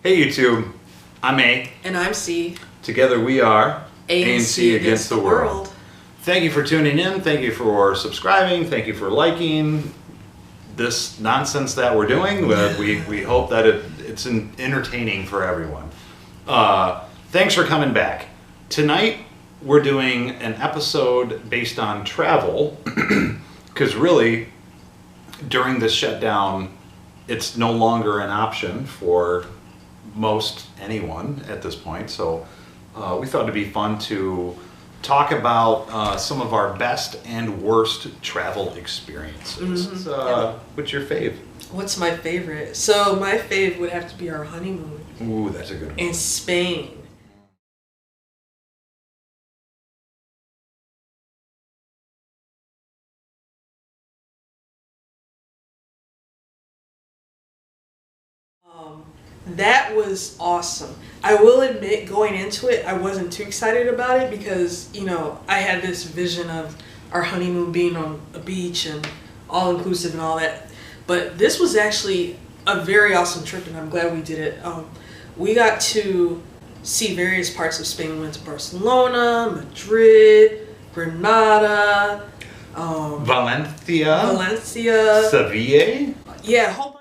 Hey YouTube, I'm A. And I'm C. Together we are A and C against the world. Thank you for tuning in, thank you for subscribing, thank you for liking this nonsense that we're doing. We hope that it's entertaining for everyone. Thanks for coming back. Tonight we're doing an episode based on travel, because really during this shutdown it's no longer an option for most anyone at this point, so we thought it'd be fun to talk about some of our best and worst travel experiences. What's your fave? What's my favorite? So my fave would have to be our honeymoon. Ooh, that's a good one. In Spain. That was awesome. I will admit, going into it, I wasn't too excited about it because, you know, I had this vision of our honeymoon being on a beach and all-inclusive and all that. But this was actually a very awesome trip, and I'm glad we did it. We got to see various parts of Spain. We went to Barcelona, Madrid, Grenada, Valencia, Seville. Yeah, a whole bunch.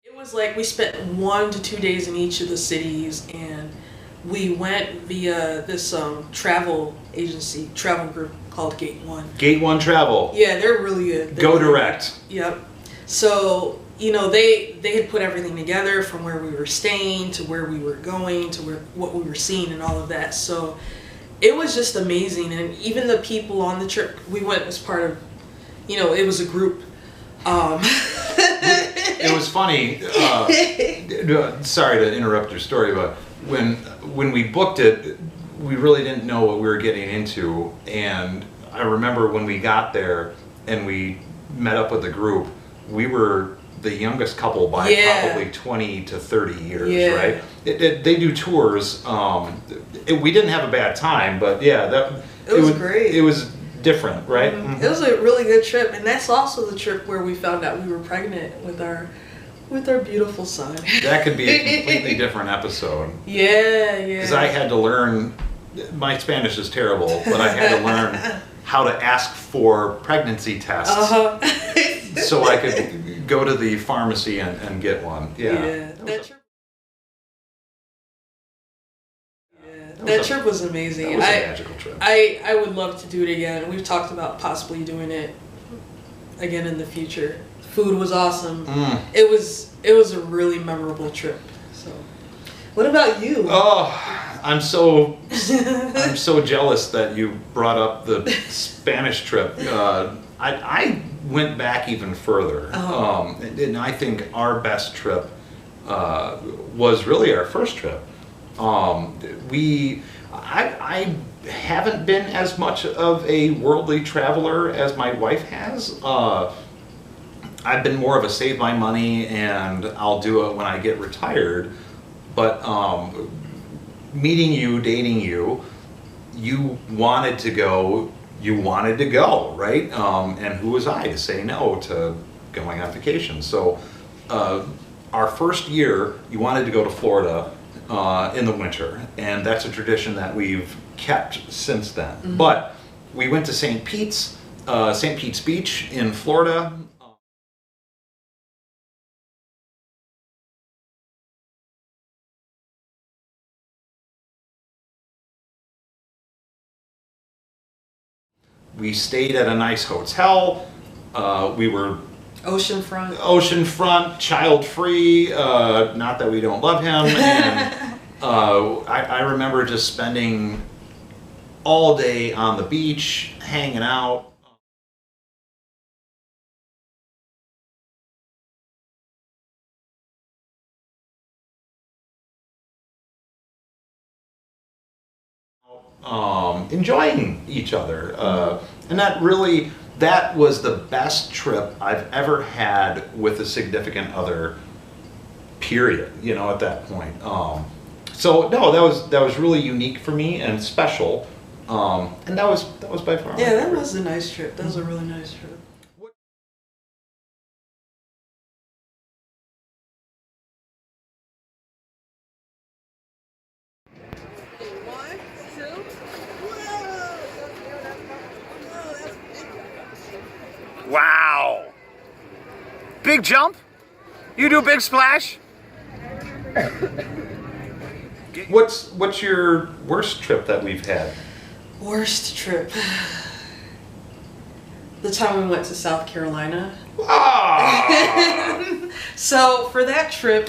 It was like we spent 1 to 2 days in each of the cities, and we went via this travel group called Gate 1. Gate 1 Travel. Yeah, they're really good. Go direct. Yep. So, you know, they had put everything together from where we were staying to where we were going to what we were seeing and all of that. So it was just amazing. And even the people on the trip, we went as part of, you know, it was a group. It was funny. Sorry to interrupt your story, but when we booked it, we really didn't know what we were getting into. And I remember when we got there and we met up with the group, we were the youngest couple by probably 20 to 30 years, right? They do tours. We didn't have a bad time, but yeah, it was great. It was different, right? Mm-hmm. It was a really good trip, and that's also the trip where we found out we were pregnant with our beautiful son. That could be a completely different episode. Yeah. Because I had to learn, my Spanish is terrible, but I had to learn how to ask for pregnancy tests so I could go to the pharmacy and get one. Yeah. That trip was amazing. That was a magical trip. I would love to do it again. We've talked about possibly doing it again in the future. Food was awesome. It was a really memorable trip. So, what about you? Oh, I'm so jealous that you brought up the Spanish trip. I went back even further, and I think our best trip was really our first trip. I haven't been as much of a worldly traveler as my wife has. I've been more of a save my money and I'll do it when I get retired. But meeting you, dating you, you wanted to go, right? And who was I to say no to going on vacation? So our first year, you wanted to go to Florida in the winter, and that's a tradition that we've kept since then. Mm-hmm. But we went to St. Pete's Beach in Florida. We stayed at a nice hotel. We were oceanfront, child-free, not that we don't love him, and I remember just spending all day on the beach, hanging out. Enjoying each other, and that was the best trip I've ever had with a significant other, period, you know, at that point. So no, that was really unique for me and special. And that was by far my Yeah, that favorite. was a nice trip. That was a really nice trip. Wow. Big jump? You do big splash? What's your worst trip that we've had? Worst trip. The time we went to South Carolina. Ah! So for that trip,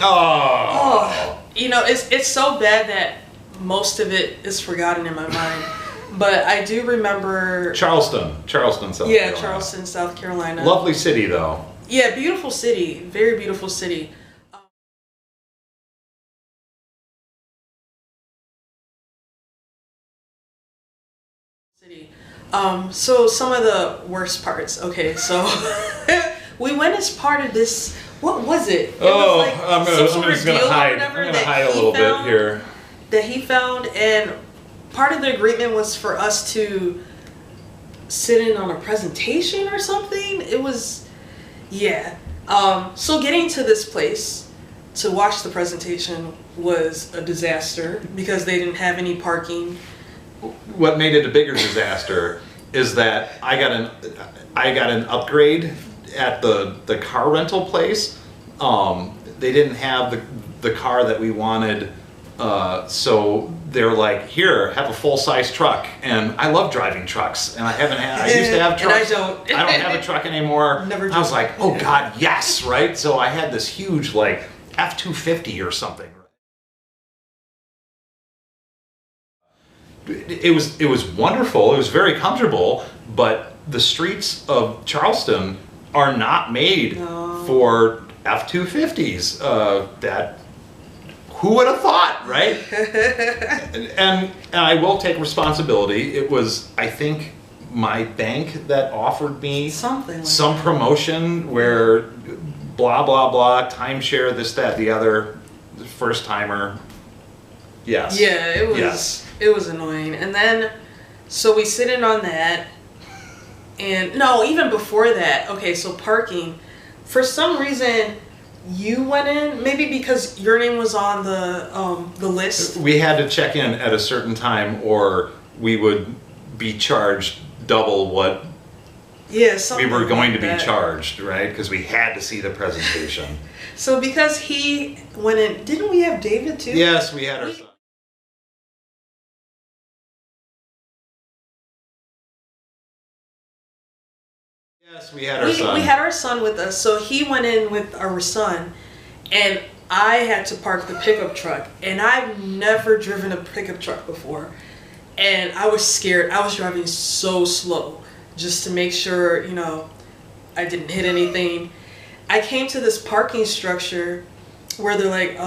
you know, it's so bad that most of it is forgotten in my mind. But I do remember Charleston, South Carolina. Charleston, South Carolina. Lovely city, though. Yeah, beautiful city. Very beautiful city. So some of the worst parts. Okay, so we went as part of this. What was it? It was like I'm just gonna hide. I'm gonna hide a little bit here. That he found, and part of the agreement was for us to sit in on a presentation or something. It was, yeah. So getting to this place to watch the presentation was a disaster because they didn't have any parking. What made it a bigger disaster is that I got an upgrade at the car rental place. They didn't have the car that we wanted, so they're like, here, have a full-size truck. And I love driving trucks, and I used to have trucks. And I don't. I don't have a truck anymore. Never I was did. like, oh God, yes, right? So I had this huge like F-250 or something. It was wonderful. It was very comfortable, but the streets of Charleston are not made for F-250s. That who would have thought, right? and I will take responsibility. It was, I think, my bank that offered me Something like some that. promotion where blah blah blah, timeshare, this that the other, first timer. Yes. Yeah, it was. Yes. It was annoying. And then, so we sit in on that, and no, even before that. Okay, so parking. For some reason, you went in. Maybe because your name was on the list. We had to check in at a certain time, or we would be charged double what Yeah, we something were going to like be that. charged, right? Because we had to see the presentation. So because he went in, didn't we have David too? Yes, we had our son. Yes, we had our son. We had our son with us, so he went in with our son, and I had to park the pickup truck, and I've never driven a pickup truck before, and I was scared. I was driving so slow just to make sure, you know, I didn't hit anything. I came to this parking structure where they're like,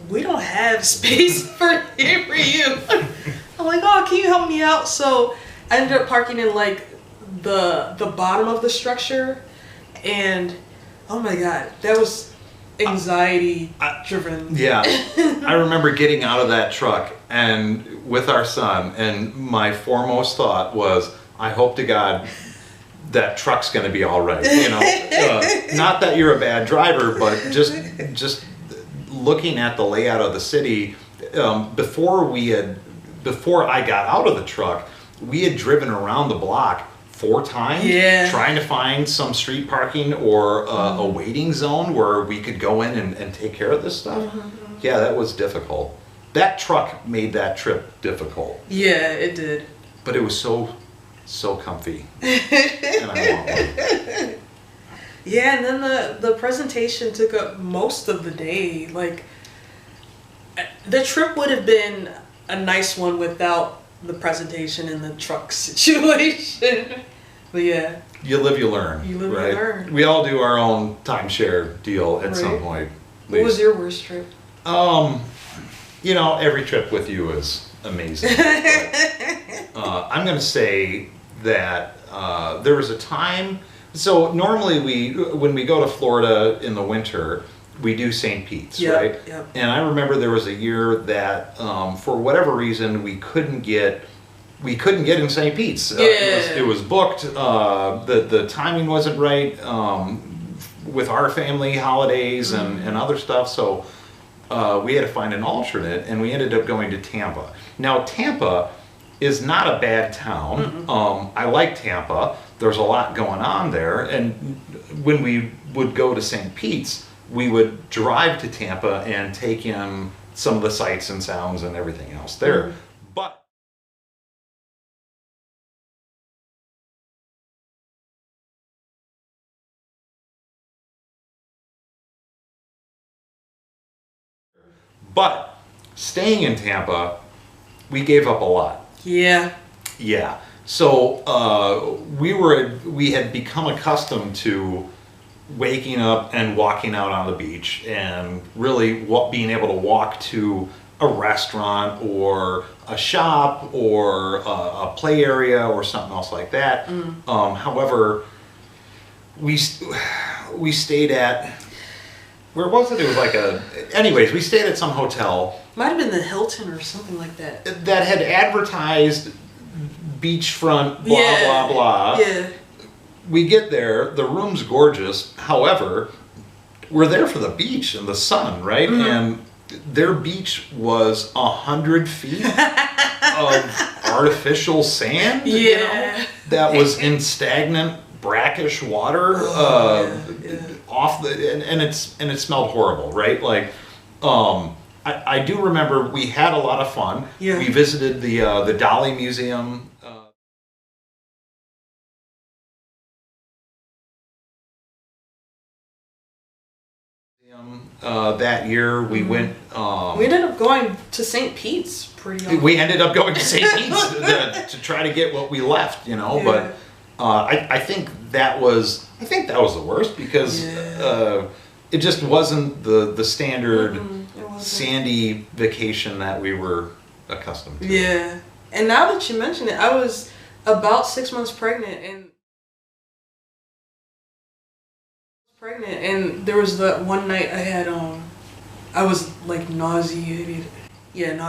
we don't have space for you. I'm like, oh, can you help me out? So I ended up parking in like the bottom of the structure, and oh my God, that was anxiety driven. Yeah, I remember getting out of that truck and with our son, and my foremost thought was, I hope to God that truck's going to be all right. You know, not that you're a bad driver, but just looking at the layout of the city. Before I got out of the truck, we had driven around the block 4 times, trying to find some street parking or a waiting zone where we could go in and take care of this stuff. Yeah, that was difficult. That truck made that trip difficult. Yeah, it did. But it was so comfy. And I want one. Yeah, and then the presentation took up most of the day. Like, the trip would have been a nice one without the presentation and the truck situation. But yeah. You live, you learn. You live, you right? learn. We all do our own timeshare deal at some Right. point. What was your worst trip? You know, every trip with you is amazing. But, I'm going to say that there was a time. So normally when we go to Florida in the winter, we do St. Pete's, Yep, right? yep. And I remember there was a year that, for whatever reason, we couldn't get in St. Pete's. It was booked. The timing wasn't right with our family holidays and other stuff. So we had to find an alternate, and we ended up going to Tampa. Now Tampa is not a bad town. I like Tampa. There's a lot going on there, and when we would go to St. Pete's, we would drive to Tampa and take in some of the sights and sounds and everything else there. But staying in Tampa, we gave up a lot. Yeah. Yeah. So we had become accustomed to waking up and walking out on the beach, and really being able to walk to a restaurant or a shop or a play area or something else like that. However, we stayed at, where was it? It was like anyways, we stayed at some hotel. Might have been the Hilton or something like that. That had advertised beachfront, blah, blah, blah. Yeah. We get there, the room's gorgeous. However, we're there for the beach and the sun, right? And their beach was 100 feet of artificial sand, you know, that was in stagnant, brackish water off and it smelled horrible, right? Like, I do remember we had a lot of fun. Yeah. We visited the Dolly Museum. That year we went. We ended up going to St. Pete's pretty often. We ended up going to St. Pete's to try to get what we left, you know. Yeah. But I think that was the worst, because it just wasn't the standard sandy vacation that we were accustomed to. Yeah. And now that you mention it, I was about 6 months pregnant, and there was that one night I had I was like nauseated, and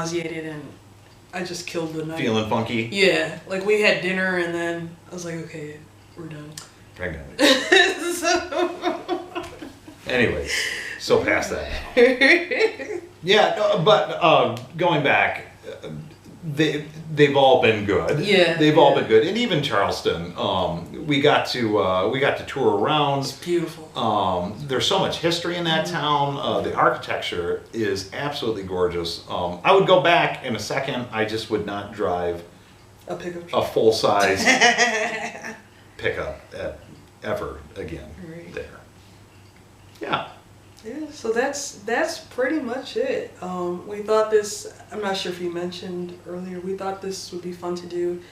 I just killed the night. Feeling funky? Yeah, like we had dinner and then I was like, okay, we're done. Pregnant. So Anyways, so past that now. Yeah, but going back, they've all been good. Yeah, they've all been good, and even Charleston. We got to tour around. It's beautiful. There's so much history in that town. The architecture is absolutely gorgeous. I would go back in a second. I just would not drive a pickup a full size pickup ever again. Right. There. Yeah. Yeah, so that's pretty much it. We thought this, I'm not sure if you mentioned earlier, we thought this would be fun to do,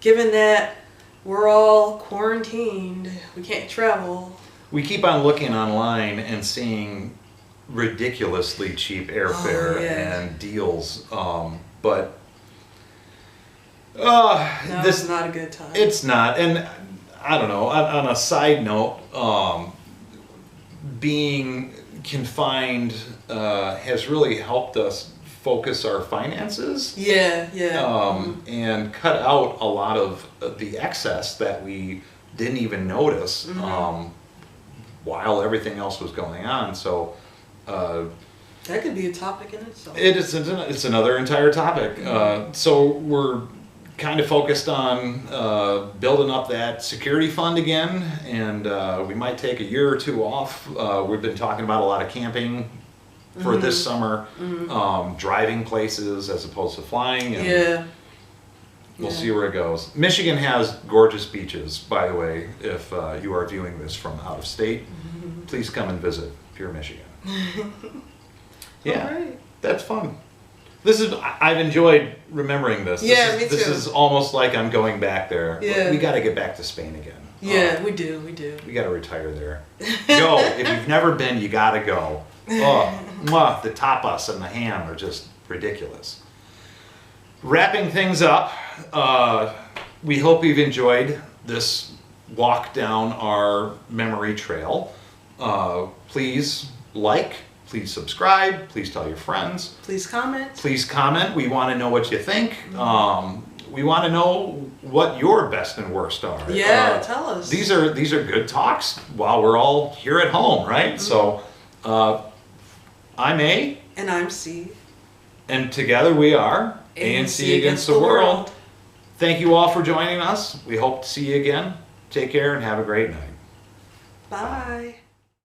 given that we're all quarantined, we can't travel. We keep on looking online and seeing ridiculously cheap airfare and deals, but no, this is not a good time. It's not, and I don't know. On a side note, being confined has really helped us focus our finances. Yeah. And cut out a lot of the excess that we didn't even notice while everything else was going on. So that could be a topic in itself. It's another entire topic. So we're kind of focused on building up that security fund again, and we might take a year or two off. We've been talking about a lot of camping for this summer, driving places as opposed to flying. And we'll see where it goes. Michigan has gorgeous beaches, by the way. If you are viewing this from out of state, please come and visit if you're in Michigan. Yeah, right. That's fun. I've enjoyed remembering this. Me too. This is almost like I'm going back there. Yeah. We got to get back to Spain again. Yeah, we do. We got to retire there. Go. If you've never been, you got to go. Oh, mwah, the tapas and the ham are just ridiculous. Wrapping things up, we hope you've enjoyed this walk down our memory trail. Please like, please subscribe, please tell your friends. Please comment. Please comment. We want to know what you think. We want to know what your best and worst are. Yeah, tell us. These are good talks while we're all here at home, right? So I'm A. And I'm C. And together we are A and C against the world. Thank you all for joining us. We hope to see you again. Take care and have a great night. Bye.